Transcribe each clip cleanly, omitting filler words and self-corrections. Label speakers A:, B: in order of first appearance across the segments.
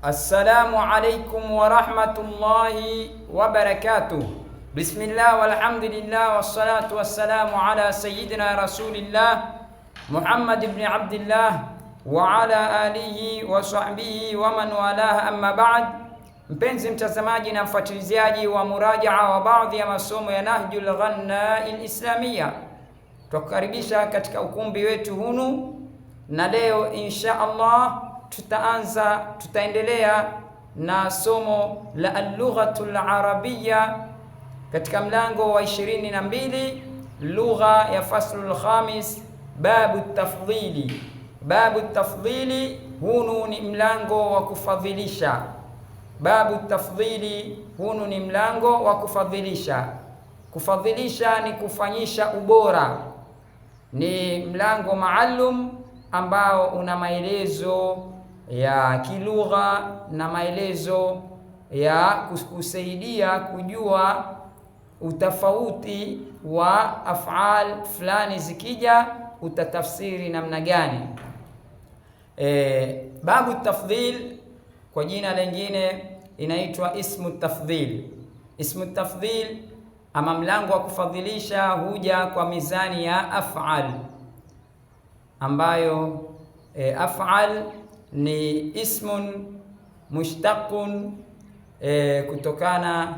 A: Assalamu alaikum wa rahmatullahi wa barakatuh. Bismillah walhamdulillah wassalatu wassalamu ala sayyidina rasulillah Muhammad ibn Abdillah wa ala alihi wa sahbihi wa man walaha, amma ba'd. Mpenzi mtazamaji na mfuatiliaji wa murajaa wa baadhi ya masomo ya Nahjul Ghanna Islamia, tukukaribisha katika ukumbi wetu hunu, na leo insha Allah tutaendelea na somo la al-lughatul arabiyya katika mlango wa 22, lugha ya faslul khamis, babu tafdhili. Babu tafdhili hunu ni mlango wa kufadhilisha. Babu tafdhili hunu ni mlango wa kufadhilisha. Kufadhilisha ni kufanyisha ubora, ni mlango maalum ambao una maelezo ya kilugha na maelezo ya kusaidia kujua utafauti wa af'al fulani, zikija utatafsiri namna gani. Babu tafdhil kwa jina lingine inaitwa ismu tafdhil. Ismu tafdhil ama mlango wa kufadhilisha huja kwa mizani ya af'al, ambayo af'al ni ismun mushtaqun kutokana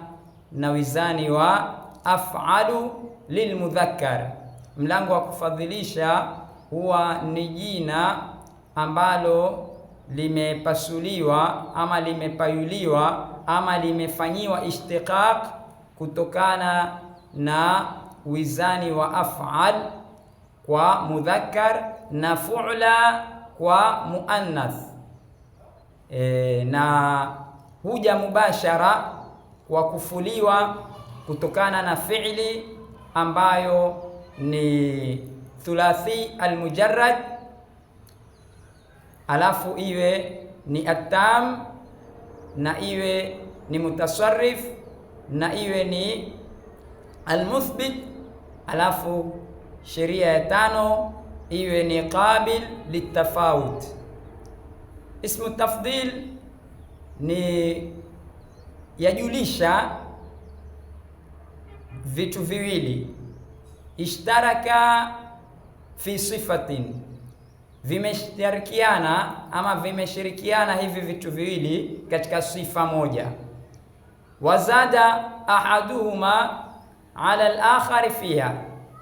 A: na wizani wa af'alu lilmudhakkar. Mlango wa kufadhilisha huwa ni jina ambalo limepasuliwa ama limepayuliwa ama limefanyiwa ishtiqaq kutokana na wizani wa af'al kwa mudhakkar na fu'la kwa muannath, na huja mubashara kwa kufuliwa kutokana na fi'li ambayo ni thulathi almujarrad, alafu iwe ni atam na iwe ni mutasarrif na iwe ni almuthbit, alafu sheria ya tano iwe ni qabil litafawut. Ismu tafdhil ni yajulisha vitu viwili, ishtaraka fi sifatin, vimeshirikiana ama vimeshirikiana hivi vitu viwili katika sifa moja. Wazada ahaduhuma ala al-akhar fiha,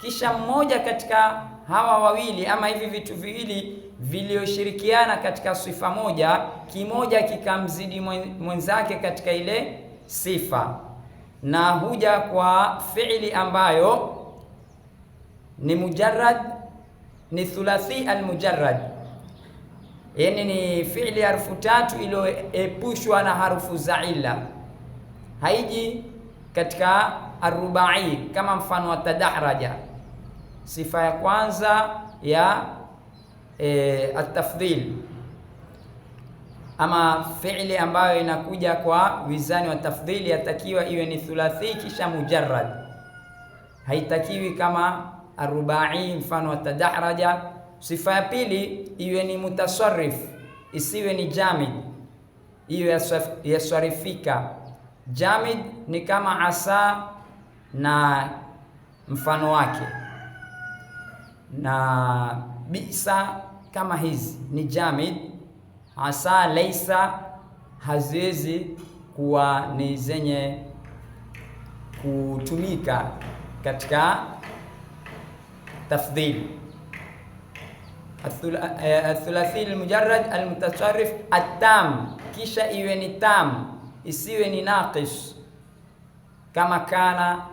A: kisha mmoja katika hawa wawili ama hivi vitu viwili vilioshirikiana katika sifa moja, kimoja kikamzidi mwenzake katika ile sifa, na huja kwa fi'li ambayo ni mujarrad, ni thulathi almujarrad, yani ni fi'li harfu tatu iliyoepushwa na harufu za illa, haiji katika arubai kama mfano wa tadahraja. Sifa ya kwanza ya atafdhil ama fi'li ambayo inakuja kwa wizani wa tafdhili yatakiwa iwe ni thulathi kisha mujarrad, haitakiwi kama arubai mfano wa tadahraja. Sifa ya pili iwe ni mutasarrif, isiwe ni jamid, iwe yaswarifika. Jamid ni kama asa na mfano wake, na bisa kama hizi ni jamid. Asa, laisa haziwezi kuwa ni zenye kutumika katika tafdhil. Athulathi almujarrad almutasarrif atam, kisha iwe ni tam, isiwe ni naqis. Kama kana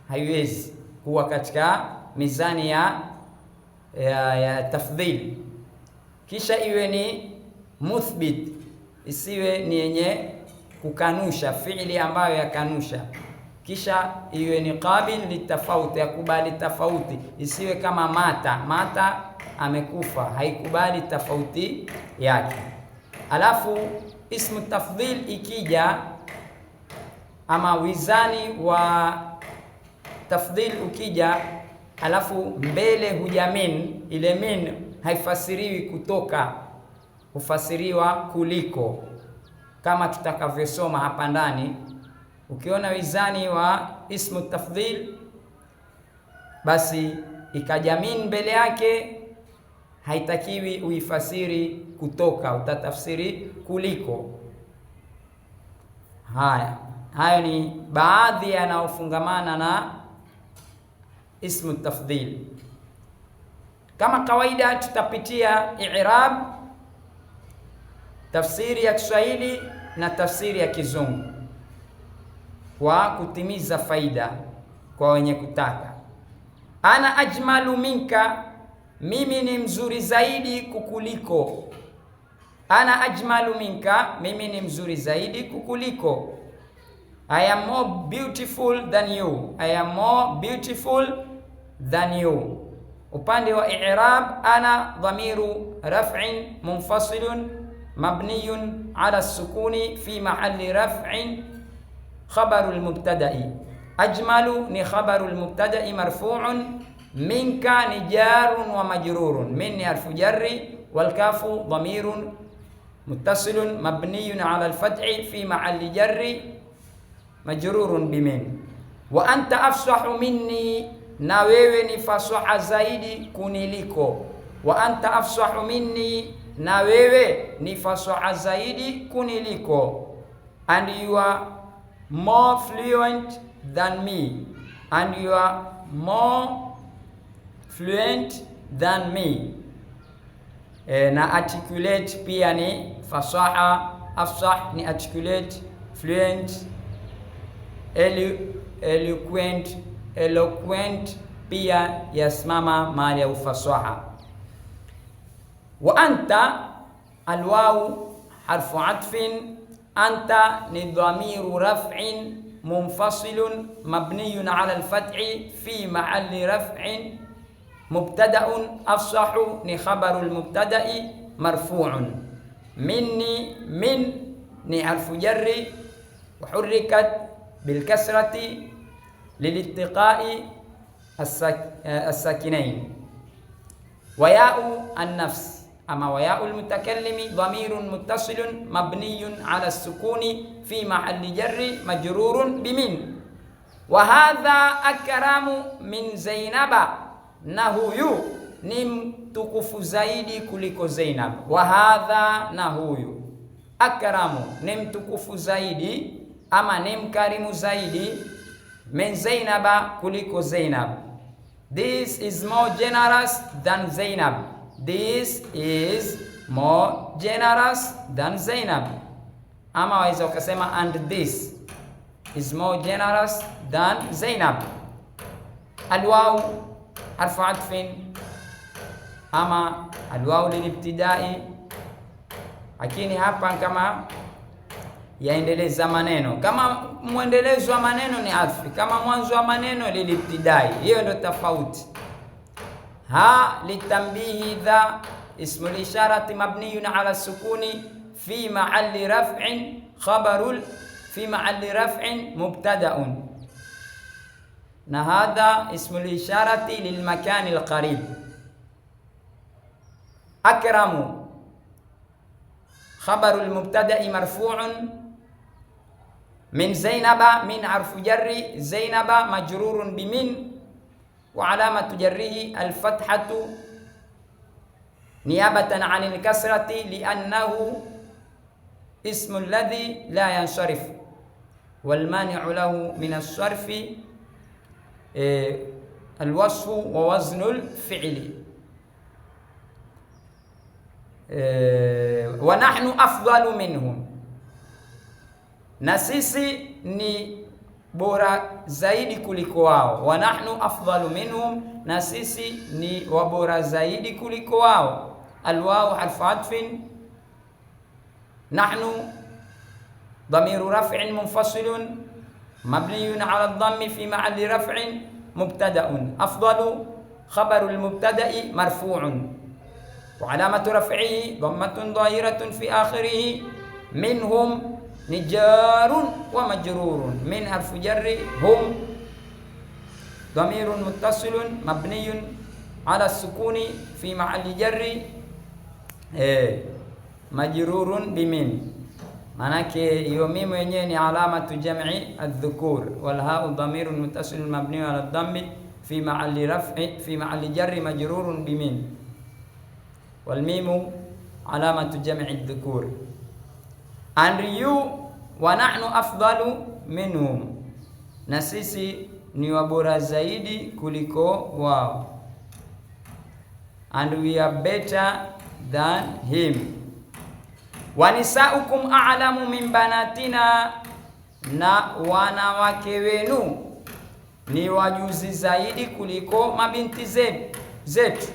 A: haiwezi kuwa katika mizani ya tafdhil. Kisha iwe ni muthbit, isiwe ni yenye kukanusha, fi'li ambayo yakanusha. Kisha iwe ni qabil litafauti, yakubali tofauti, isiwe kama mata amekufa, haikubali tofauti yake. Alafu ismu tafdhil ikija ama wizani wa tafdhil ukija, alafu mbele huja min, ile min haifasiriwi kutoka, hufasiriwa kuliko. kama tutakavyosoma hapa ndani. Ukiona wizani wa ismu tafdhil, basi ikaja min mbele yake, haitakiwi uifasiri kutoka, utatafsiri kuliko. Hayo ni baadhi yanayofungamana na ismu tafdhil. Kama kawaida tutapitia i'rab, tafsiri ya Kiswahili na tafsiri ya Kizungu kwa kutimiza faida kwa wenye kutaka. Ana ajmalu minka, mimi ni mzuri zaidi kukuliko. Ana ajmalu minka, mimi ni mzuri zaidi kukuliko. I am more beautiful than you. I am more beautiful than you. Upande wa i'rab, ana dhamiru raf'in munfasilun mabniyun ala sukuni fi mahalli raf'in khabaru al-mubtada'i. Ajmalu ni khabaru al-mubtada'i marfu'un, minka ni jarun wa majrurun. Min ni harfu jarri wal kafu dhamirun muttasilun mabniyun ala al-fathi fi mahalli jarri majrurun bimin. Wa anta afsahu minni, na wewe ni fasaha zaidi kuniliko. Wa anta afsahu minni, na wewe ni fasaha zaidi kuniliko. And you are more fluent than me. And you are more fluent than me. Na articulate pia ni fasaha, afsah ni articulate, fluent, eloquent pia yasimama mahali ya ufasaha. Wa anta alwawu harfu atfin, anta ni dhamiru raf'in munfasilun mabniyun ala alfathi fi mahalli raf'in mubtada'un, afsahu ni khabaru almubtada'i marfu'un. Minni, min ni harfu jarri wa hurrikat bilkasrati lilittiqai as-sakinain. Wa ya'u an-nafs, ama wa ya'u al-mutakallimi dhamirun muttasilun mabniyun ala as-sukuni fi mahalli jarri majrurun bimin. Wa hadha akramu min Zainaba, na huyu ni mtukufu zaidi kuliko Zainab. Wa hadha, na huyu, akramu ni mtukufu zaidi ama ni mkarimu zaidi, min Zainaba, kuliko Zainab. This is more generous than Zainab. This is more generous than Zainab. Ama waweza ukasema and this is more generous than Zainab. Alwaw harfu atfin, ama alwaw lilibtidai, lakini hapa kama yaendeleza maneno. Kama mwendelezo wa maneno ni atfi, kama mwanzo wa maneno lilibtidai. Hiyo ndio tofauti. Ha litambihi dha ismu lisharati mabniyun ala sukuni fi mahalli raf'in khabarul fi mahalli raf'in mubtada'un, na hadha ismu lisharati lilmakani alqarib. Akramu khabarul mubtada'i marfu'un min Zainaba, min harfu jarri Zainaba majrurun bimin wa alamatu jarrihi alfathatu niyabatan anil kasrati liannahu ismu alladhi la yansarif wal mani'u lahu min as-sarfi alwasfu wa waznul fi'li. Wa nahnu afdalu minhum, na sisi ni bora zaidi kuliko wao. Wa nahnu afdalu minhum, na sisi ni wabora zaidi kuliko wao. Alwawu harfu atfin, nahnu dhamiru raf'in munfasilun mabniyun ala dhammi fi mahalli raf'in mubtada'un, afdalu khabaru al-mubtada'i marfu'un wa alamatu raf'ihi dhammatun dhahiratun fi akhirih. Minhum ni jarun wa majrurun, min harfu jarri hum dhamirun muttasilun mabniyun ala sukuni fi mahalli jarri majrurun bimin. manake hiyo mimu yenyewe ni alamatu jam'i adh-dhukur, wal ha'u dhamirun muttasilun mabniun ala dhammi fi mahalli raf'i fi mahalli jarri majrurun bimin, wal mimu alamatu jam'i adh-dhukur. And you wa nahnu afdalu minhum, na sisi ni wabora zaidi kuliko wao. And we are better than him. Wa nisaukum a'lamu min banatina, na wanawake wenu ni wajuzi zaidi kuliko mabinti zetu.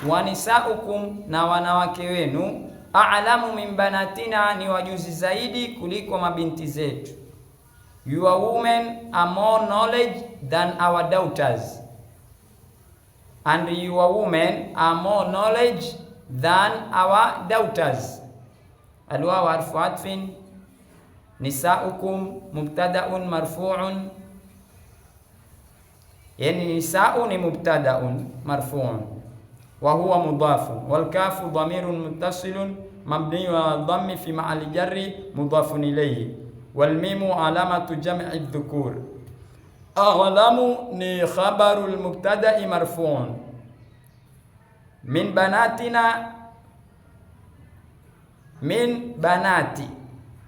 A: Wa nisaukum, na wanawake wenu, a'lamu min banatina, ni wajuzi zaidi kuliko mabinti zetu. Your women are more knowledge than our daughters, and your women are more knowledge than our daughters. Alwawu harfu atfin, nisaukum mubtadaun marfuun, yani nisau ni mubtadaun marfuun wa huwa mudafun, wal kafu dhamirun muttasilun mabniun ala dhammi fi mahalli jarri mudafun ilayhi, wal mimu alamatu jam'i adh-dhukur. A'lamu ni khabarul mubtada'i marfuun. Min banatina, min banati,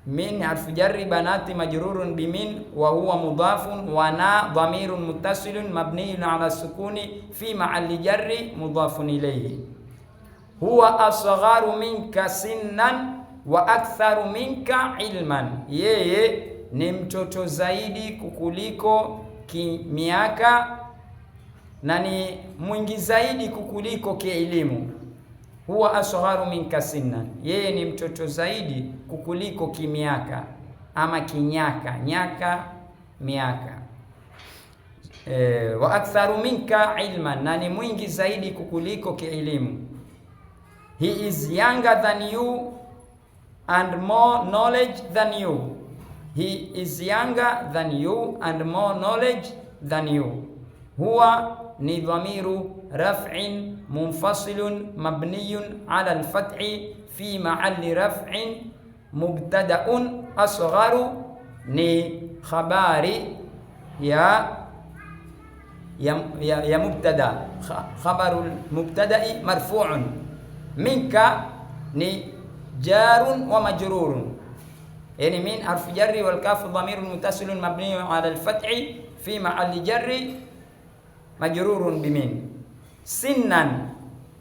A: min harfu jarri, banati majrurun bimin wa huwa mudafun, wa na dhamirun muttasilun mabniyun ala sukuni fi mahalli jarri mudafun ilayhi. Huwa asgharu minka sinnan wa aktharu minka ilman, yeye ni mtoto zaidi kukuliko kimiaka na ni mwingi zaidi kukuliko kielimu. Huwa asgharu minka sinnan, yeye ni mtoto zaidi kukuliko kimiaka ama kinyaka, nyaka miaka. Wa aktharu minka ilman, na ni mwingi zaidi kukuliko kielimu. He is younger than you and more knowledge than you. He is younger than you and more knowledge than you. Huwa ni dhamiru raf'in munfasilun mabniyun ala al-fathi fi mahalli raf'in mubtada'un. Asgharu ni khabari ya mubtada, khabarul mubtada'i marfu'un. Minka ni jarun wa majrurun, yani min harfu jarri wal kafu dhamirun muttasilun mabniyun ala al-fathi fi mahalli jarri majrurun bimin. Sinnan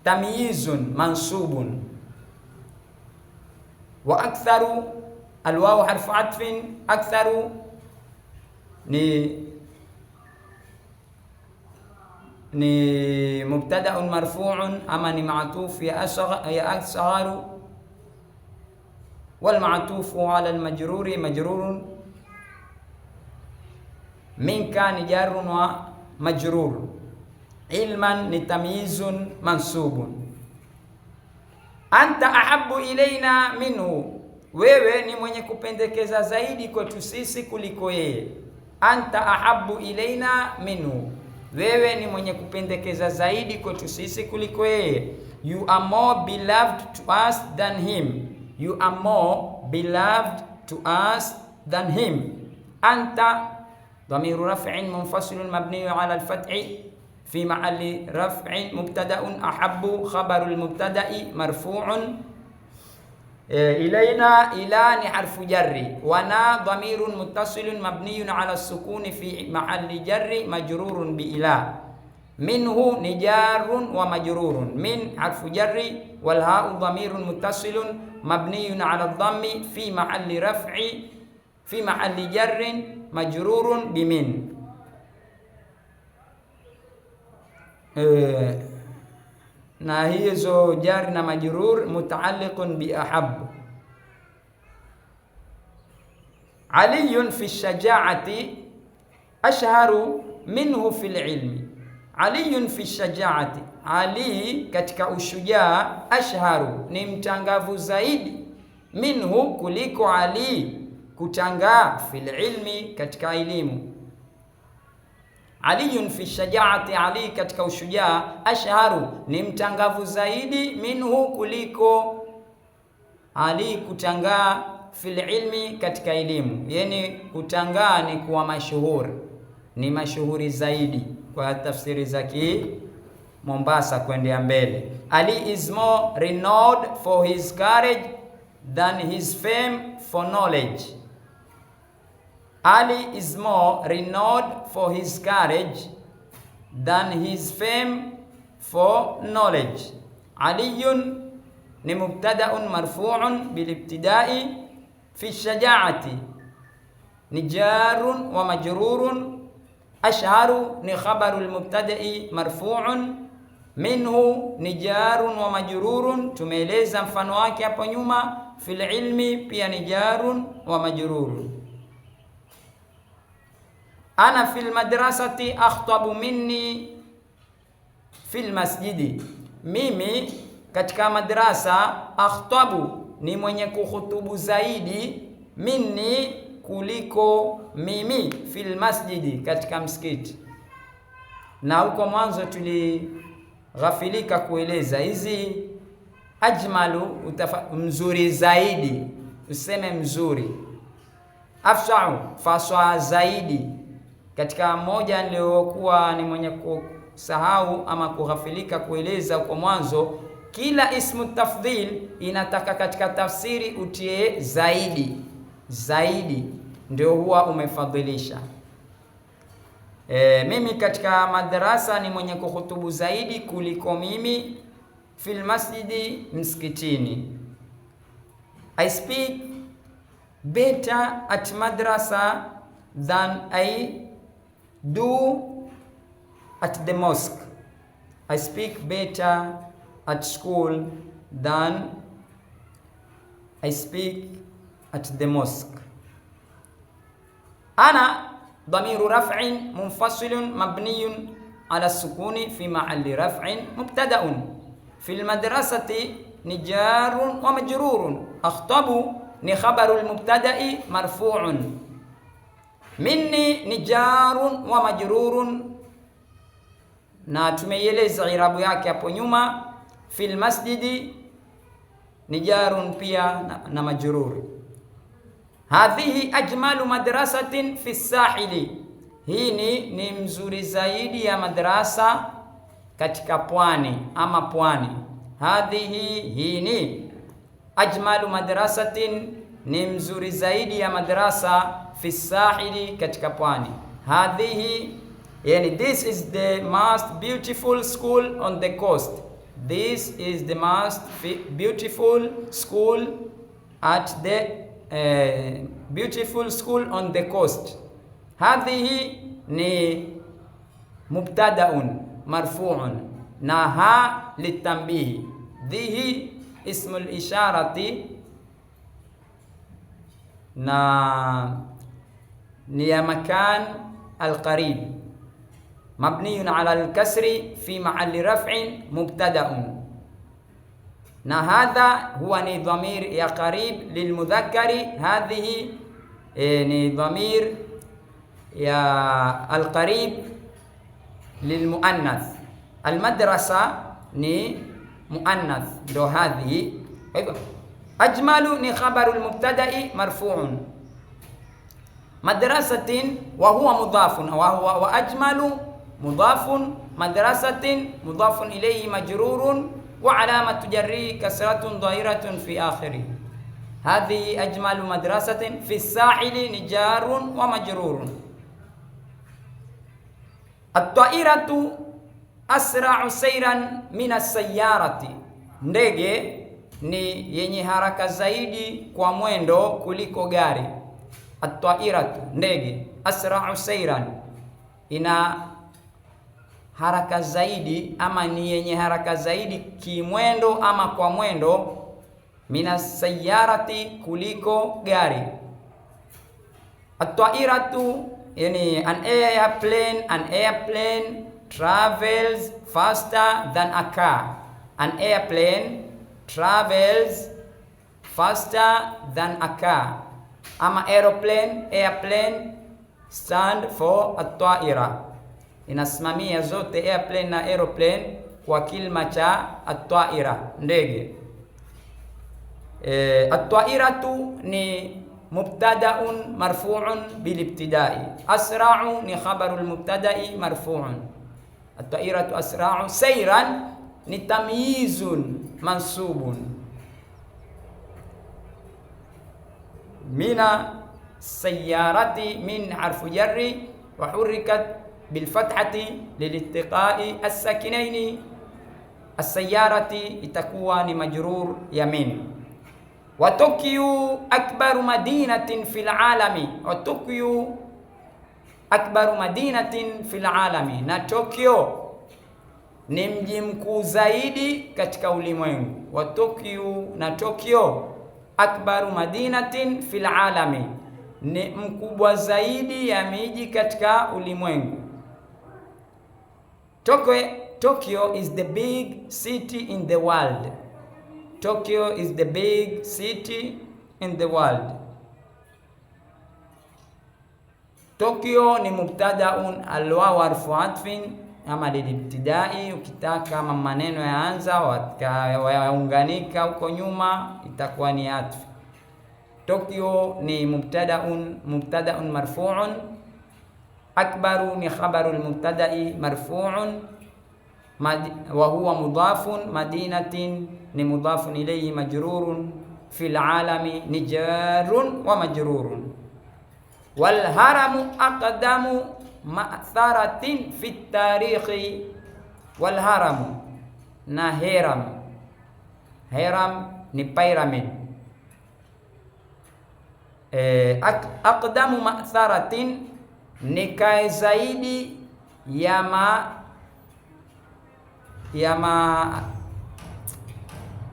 A: tamyizun mansubun. Wa aktharu, alwawu harfu atfin, aktharu ni mubtada'un marfu'un ama ni ma'tuf ya asgharu, wal ma'tufu ala al majruri majrurun. Minka ni jarun wa majrur. Ilman ni tamyizun mansubun. Anta ahabbu ilaina minhu, wewe ni mwenye kupendekeza zaidi kwetu sisi kuliko yeye. Anta ahabbu ilaina minhu, wewe ni mwenye kupendekeza zaidi kwetu sisi kuliko yeye. You are more beloved to us than him. You are more beloved to us than him. Anta dhamiru raf'in munfasilun mabniyun ala al-fathi fi mahalli raf'in mubtada'un, ahabbu khabarul mubtada'i marfu'un. Ilaina, ila ni harfu jarri, wa na dhamirun muttasilun mabniyun ala sukuni fi mahalli jarri majrurun bi ila. Minhu ni jarun wa majrurun. Min harfu jarri wal ha'u dhamirun muttasilun mabniyun ala dhammi fi mahalli raf'i fi mahalli jarrin majrurun bimin. Na hizo jar na majrur mutaalliqun bi ahab. Aliyun fi shaja'ati ashharu minhu fil ilmi. Aliyun fi shaja'ati, Ali katika ushujaa, ashharu ni mtangavu zaidi, minhu kuliko Ali kutangaa, fil ilmi katika elimu. Aliyun fi shaja'ati, Ali katika ushujaa, ashharu ni mtangavu zaidi, minhu kuliko Ali kutangaa fil ilmi, katika elimu. Yani kutangaa ni kuwa mashuhuri, ni mashuhuri zaidi kwa tafsiri za Mombasa kwendea mbele. Ali is more renowned for his courage than his fame for knowledge. Ali is more renowned for his courage than his fame for knowledge. Aliyun ni mubtada'un marfu'un bilibtida'i fi shaja'ati, ni jarun wa majrurun. Ashharu ni khabarul mubtada'i marfu'un, minhu ni jarun wa majrurun, tumeeleza mfano wake hapo nyuma. Fil ilmi pia ni jarun wa majrurun. Ana fil madrasati akhtabu minni fil masjidi, mimi katika madrasa. Akhtabu ni mwenye kuhutubu zaidi, minni kuliko mimi, fil masjidi katika msikiti. Na huko mwanzo tulighafilika kueleza hizi ajmalu, mzuri zaidi, useme mzuri. Afsau, faswa zaidi. Katika moja niliokuwa ni mwenye kusahau ama kughafilika kueleza huko mwanzo, kila ismu tafdhil inataka katika tafsiri utie zaidi. Zaidi ndio huwa umefadhilisha. Mimi katika madrasa ni mwenye kuhutubu zaidi kuliko mimi, fil masjidi, msikitini. I speak better at madrasa than I do at the mosque. I speak better at school than I speak at the mosque. Ana dhamiru raf'in munfasilun mabniyun ala sukuni fi mahalli raf'in mubtada'un. Fil madrasati ni jarun wa majrurun. Akhtabu ni khabarul mubtada'i marfu'un. Minni ni jarun wa majrurun, na tumeieleza irabu yake hapo nyuma. Fil masjidi ni jarun pia na majrur. Hadhihi ajmalu madrasatin fi sahili, hii ni mzuri zaidi ya madrasa katika pwani ama pwani. Hadhihi, hii ni ajmalu madrasatin, ni mzuri zaidi ya madrasa fi sahili, katika pwani. Hadhihi, yani this is the most beautiful school on the coast. This is the most beautiful school at the beautiful school on the coast. Hadhihi ni mubtada'un marfu'un, na ha litanbihi. Dhihi ismul isharati, na ni ya makan alqarib, mabniyun ala alkasri fi mahalli raf'in mubtada'un. Na hadha huwa ni dhamir ya qarib lilmudhakkari. Hadhihi ni dhamir ya alqarib lilmuannath. Almadrasa ni muannath, ndo hadhihi. Ajmalu ni khabaru almubtada'i marfu'un. Madrasatin wa huwa mudhafun wa ajmalu mudhafun. Madrasatin mudhafun ilayhi majrurun wa alamatu jarri kasratun dhahiratun fi akhiri. Hadhihi ajmalu madrasatin fi sahili ni jarun wa majrurun. At-ta'iratu asra'u sayran min as-sayyarati, ndege ni yenye haraka zaidi kwa mwendo kuliko gari. At-ta'iratu, ndege. Asra'u sayran, ina haraka zaidi ama ni yenye haraka zaidi kimwendo ama kwa mwendo. Minas sayyarati, kuliko gari. At-ta'iratu yani an airplane travels faster than a car. An airplane travels faster than a car. Ama airplane stand for at-ta'ira, inasimamia zote airplane na aeroplane kwa kilima cha at-ta'ira, ndege. At-ta'iratu ni mubtada'un marfu'un bil ibtida'i. Asra'u ni khabarul mubtada'i marfu'un. At-ta'iratu asra'u. Sayran ni tamyizun mansubun. Mina sayyarati min harfu jarri wa hurrikat bil fathati lil iltiqa'i as-sakinaini. As-sayyarati itakuwa ni majrur ya min. Wa Tokyo akbaru madinatin fil alami. Wa Tokyo akbaru madinatin fil alami. Na Tokyo ni mji mkuu zaidi katika ulimwengu. Wa Tokyo, na Tokyo akbaru madinatin fil alami, ni mkubwa zaidi ya miji katika ulimwengu. Tokyo is the big city in the world. Tokyo is the big city in the world. Tokyo ni mubtadaun alwaw harfu atfin ama lilibtidai. Ukitaka kama maneno yaanza waunganika huko nyuma itakuwa ni atf. Tokyo ni mubtadaun marfu'un. Akbaru ni khabarul mubtada'i marfu'un wa huwa mudafun. Madinatin ni mudafun ilayhi majrurun. Fil alami ni jarun wa majrurun. Wal haramu aqdamu ma'tharatin fit tarikhi. Wal haramu, na heram. Heram ni pyramid. Aqdamu ma'tharatin ni kae zaidi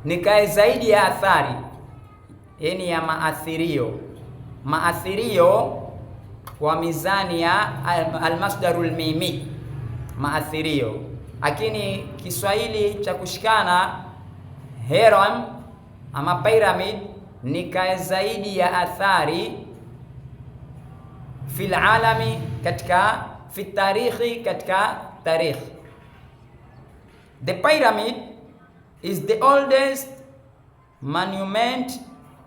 A: ni kae zaidi ya athari, yani ya maathirio. Maathirio kwa mizani ya almasdarul mimi, maathirio. Lakini Kiswahili cha kushikana, heram ama pyramid ni kae zaidi ya athari, fil alami, katika fi tarikhi, katika tarikh. The pyramid is the oldest monument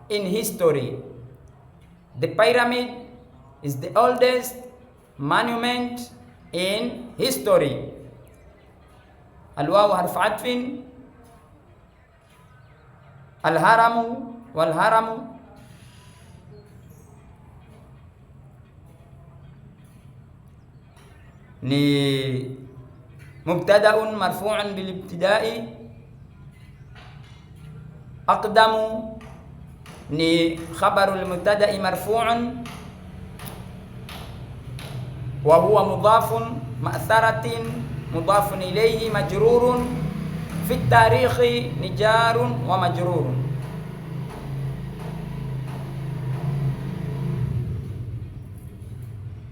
A: in history. The pyramid is the oldest monument in history. Alwawu harfu atfin. Alharamu, walharamu ni mubtadaun marfu'un bil ibtida'i. Aqdamu ni khabarul mubtada'i marfu'un wa huwa mudafun. Ma'tharatin mudafun ilayhi majrurun. Fi tarikhi ni jarun wa majrurun.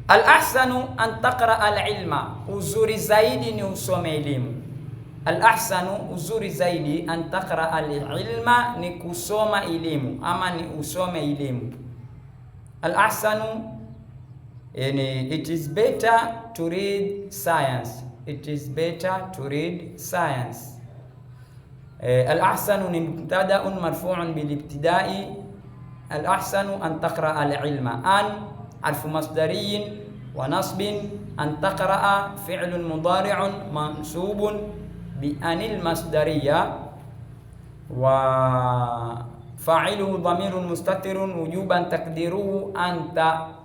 A: Al-ahsanu an taqra al-ilma, uzuri zaidi ni usome elimu. Al-ahsanu, uzuri zaidi, an taqra al-ilma, ni kusoma elimu ama ni usome elimu. Al-ahsanu, yani it is better to read science. It is better to read science. Al-ahsanu ni mubtada'un marfu'un bil ibtida'i. Al-ahsanu an taqra al-ilma. An harfu masdariyin wa nasbin. An taqra'a fi'lun mudari'un mansubun bi anil masdariyya wa fa'iluhu dhamirun mustatirun wujuban taqdiruhu anta.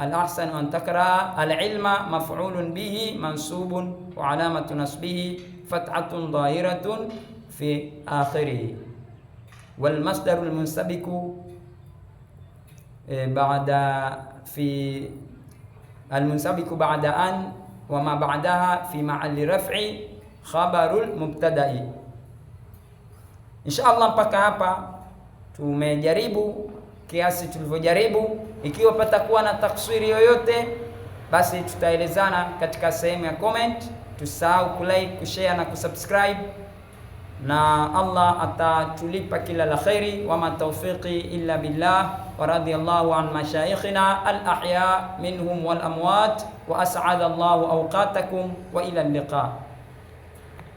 A: Al-ahsanu an taqra'a al-ilma maf'ulun bihi mansubun wa alamatu nasbihi fathatun dhahiratun fi akhirih. Wal masdarul munsabiku ba'da fi al-munsabiku ba'da an wa ma ba'daha fi ma'alli raf'i khabarul mubtada'i. Inshallah mpaka hapa tumejaribu kiasi tulivyojaribu. Ikiwa patakuwa na taksiri yoyote, basi tutaelezana katika sehemu ya comment. Tusahau kulike, kushare na kusubscribe, na Allah atatulipa kila la khairi. Wa ma tawfiqi illa billah, wa radiyallahu an mashayikhina al-ahya minhum wal amwat, wa as'ada Allahu awqatakum wa ila al-liqa.